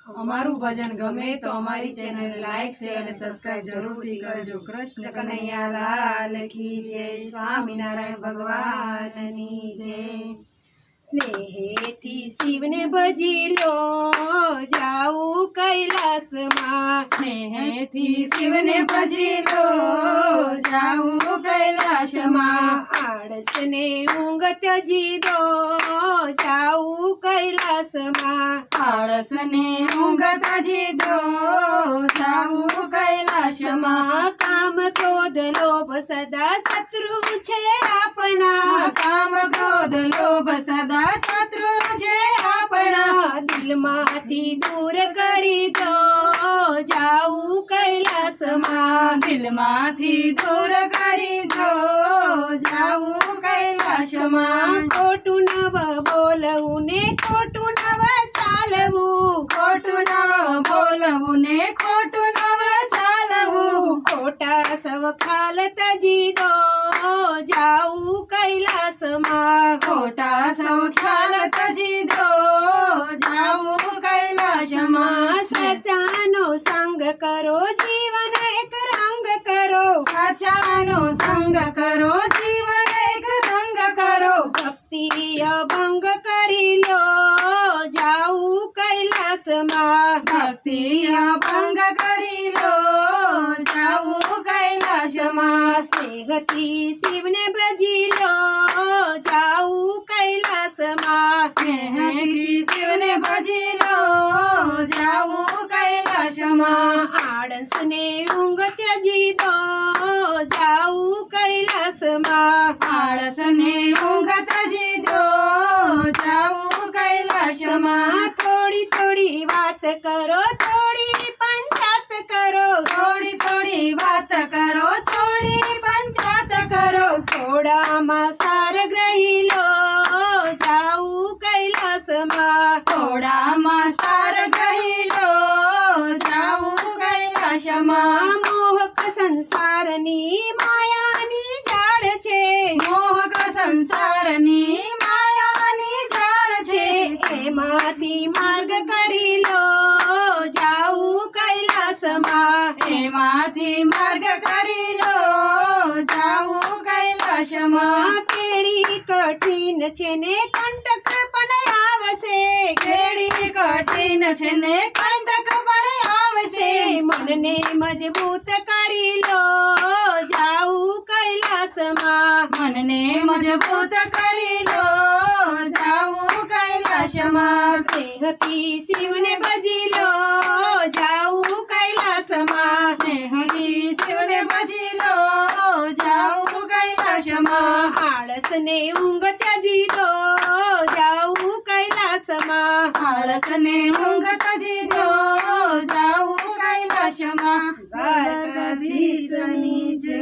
અમારું ભજન ગમે તો અમારી ચેનલને લાઈક શેર અને સબસ્ક્રાઇબ જરૂરથી કરજો। કૃષ્ણ કનૈયા લાલ કી જય, સ્વામિનારાયણ ભગવાનની જય। સ્નેહેથી શિવને ભજી લો, જાઉં કૈલાસમાં। સ્નેહેથી શિવને ભજી લો, જાઉં કૈલાસમાં। આળસને ઊંઘ ત્યજી દો, જાઉં કૈલાસમાં। આળસને ઊંઘ ત્યજી દો, જાઉં કૈલાસમાં। કામ ક્રોધ લોભ સદા શત્રુ છે આપણા। કામ ક્રોધ લોભ સદા શત્રુ છે આપણા। દિલમાંથી દૂર કરી દો, જાઉં કૈલાસમાં। દિલમાંથી દૂર કરી દો, જાઉં કૈલાસમાં। ખોટું નવ બોલવું ને ખોટું નવ ચાલવું। ખોટું ન બોલવું ને ખોટું નવ ચાલવું। ખોટા સવ ખાલ તજી દો, જાઉં કૈલાસમાં। ખોટા સૌ ખ્યાલ તજી દો, જાઉં કૈલાસમાં। સચાનો સંગ કરો, જીવન એક રંગ કરો। સાચાનો સંગ કરો, જીવન એક રંગ કરો। ભક્તિ અભંગ કરી લો, જાઉં કૈલાસમાં। ભક્તિ અભંગ કરી લો, જાઉં કૈલાસમાં। સ્નેહથી શિવને ભજી લો, જાઉં કૈલાસમાં। સ્નેહથી શિવને ભજી લો, જાઉં કૈલાસમાં। આળસને ઊંઘ ત્યજી દો, જાઉં કૈલાસમાં। આળસને ઊંઘ ત્યજી દો, જાઉં કૈલાસમાં। થોડી થોડી વાત કરો, થોડી પંચાત કરો। થોડી થોડી વાત કરો, થોડી પંચાત કરો। થોડામાં સાર ગ્રહી લો, જાઉં કૈલાસમાં। થોડામાં સાર ગ્રહી લો, જાઉં કૈલાસમાં। મોહક સંસારની માયાની ઝાડ છે। મોહક સંસારની માયાની ઝાડ છે। એમાંથી માર્ગ કરી લો, જાઉં કૈલાસમાં। એમાંથી માર્ગ કરી લો, જાઉં કૈલાસમાં। કેડી કઠિન છે ને કંટક પણ આવશે। કેડી કઠિન છે ને કંટક પણ આવશે। મનને મજબૂત કરી લો, જાઉં કૈલાસમાં। મનને મજબૂત કરી લો, જાઉં કૈલાસમાં। સ્નેહથી શિવને ભજી લો, જાઉં કૈલાસમાં। સ્નેહથી શિવને ભજી લો, જાઉં કૈલાસમાં। આળસને ઊંઘ ત્યજી દો, જાઉં કૈલાસમાં। આળસને ઊંઘ ત્યજી દો, જાઉં કૈલાસમાં। દ્વારકાધીશની જય।